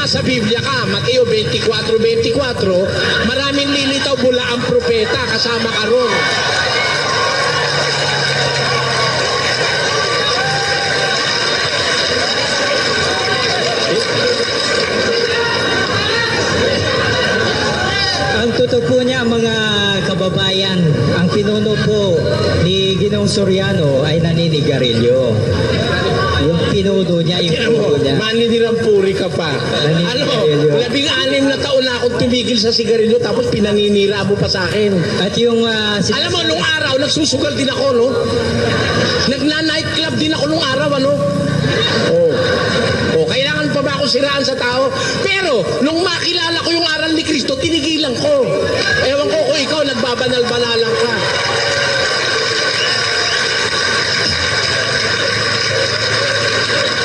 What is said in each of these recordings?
nasa Biblia ka, Mateo 24:24, maraming lilitaw bula ang propeta, kasama ka ron. Ang totoo po niya, mga kababayan, ang pinuno po ni Ginoong Soriano ay naninigarilyo. Yung pinuno niya, yung pinuno niya. Maninirang puri ka pa. Ano, 16 na taon na akong tumigil sa sigarilyo, tapos pinaninira mo pa sa akin. At yung... alam mo, nung araw, nagsusugal din ako, no? Nagna-nightclub din ako nung araw, ano? Kailangan pa ba ako siraan sa tao? Pero, nung makilala ko yung aral ni Kristo, tinigilan ko. Ewan ko kung ikaw, nagbabanal-banalang ka.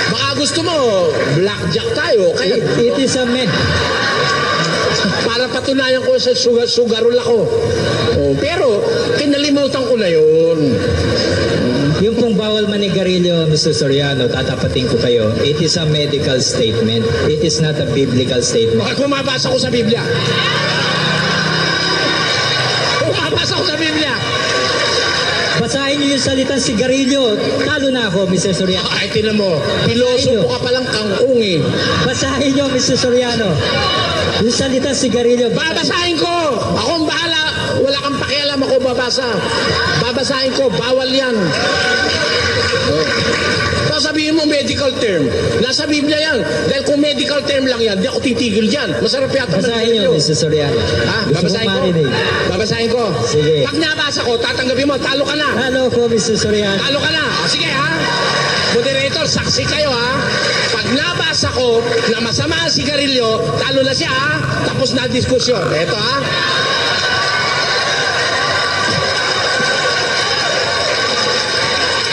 Baka gusto mo, blackjack tayo. Kaya, it is a myth. para patunayan ko sa sugarol ako. Pero, kinalimutan ko na yun. Yung pong bawal manigarilyo, Mr. Soriano, tatapatin ko kayo, it is a medical statement. It is not a biblical statement. Baka kumabasa ko sa Biblia. Kumabasa ko sa Biblia. Basahin niyo yung salitang sigarilyo. Talo na ako, Mr. Soriano. Ay, tinan mo. Piloso ka palang kangkong eh. Basahin niyo, Mr. Soriano. Yung salitang sigarilyo. Babasahin ko. Ako ang bahala. Wala kang pakialam, ako babasa. Babasahin ko. Bawal yan. So, sabihin mo medical term. Nasa Biblia yan. Dahil kung medical term lang yan, di ako titigil dyan. Masarap yata. Basahin niyo, Mr. Soriano. Babasahin ko. Babasahin ko. Sige. Pag nabasa ko, tatanggapin mo. Talo ka na. Talo ko, Mr. Soriano. Talo ka na. Sige ha. Moderator, saksi kayo ha. Pag nabasa ko na masama ang sigarilyo, talo na siya ha. Tapos na diskusyon. Ito ha.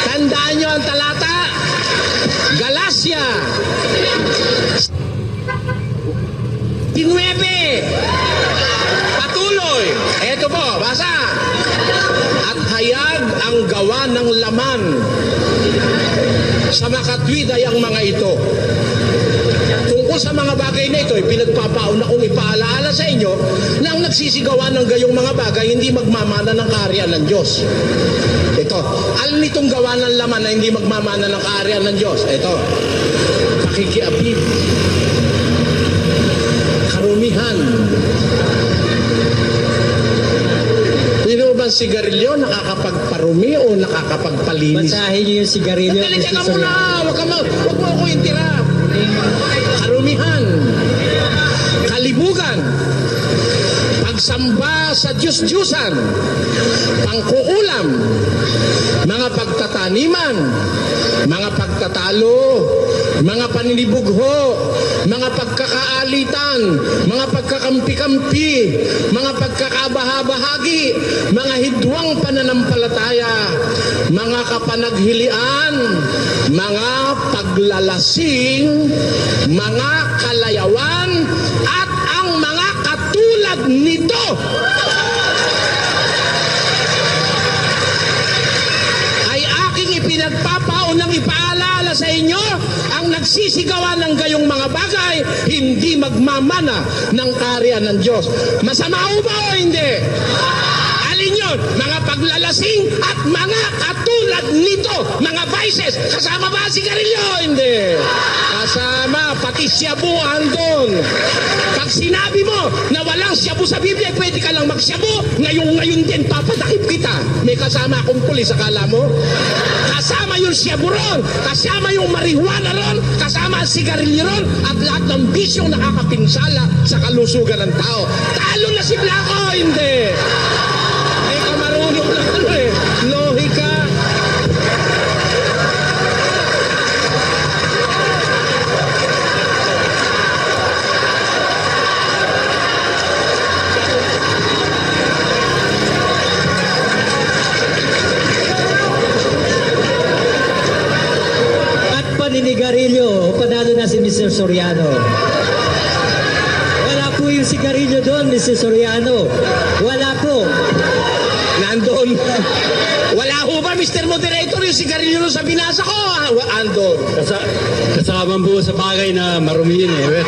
Tandaan nyo ang talata. Galacia 19. Patuloy. Ito po, basa. At hayag ang gawa ng laman sa makatwid ay ang mga ito. Tungkol sa mga bagay na ito, pinagpapauna kong ipaalaala sa inyo na ang nagsisigawan ng gayong mga bagay hindi magmamana ng kaharian ng Diyos. Ito, alam nitong gawa ng laman na hindi magmamana ng kaharian ng Diyos. Ito, pakikiapid, karumihan. Sino ba sigarilyo nakakapagparumi o nakakapagpalinis? Basahin niyo yung sigarilyo, Talaga Mr. ka muna, Soriano. wag mo ako intira. Karumihan, kalibugan, pagsamba sa Diyos-Diyusan, pangkukulam, mga pagtataniman, mga pagtatalo, mga paninibugho, mga pagkakaalitan, mga pagkakampi-kampi, mga pagkakabahabahagi, mga hidwang pananampalataya, mga kapanaghilian, mga paglalasing, mga kalayawan, at ang mga katulad nito. Ay aking ipinagpapaunang ipaalala sa inyo, ang nagsisigawan ng gayong mga bagay, hindi magmamana ng kaharian ng Diyos. Masama ba o hindi? Alin yun? Mga paglalasing at mga katulad nito, mga vices. Kasama ba ang sigarilyo? Hindi. Kasama, pati syabuan doon. Pag sinabi mo na walang syabu sa Biblia, pwede ka lang magsyabu, ngayon din papadakip kita. May kasama akong pulis, akala mo? Kasama yung syabu ron, kasama yung marihuana ron, kasama ang sigarilyo ron, at lahat ng bisyong nakakapinsala sa kalusugan ng tao. Talo na si Blanco, hindi. May kamarunong na lohika. Paninigarilyo, panalo na si Mr. Soriano. Wala po yung sigarilyo doon, Mr. Soriano. Wala po. Nandun. Wala ho ba, Mr. Moderator, yung sigarilyo sa binasa ko? Andon. Kasama po sa bagay na marumi yun eh.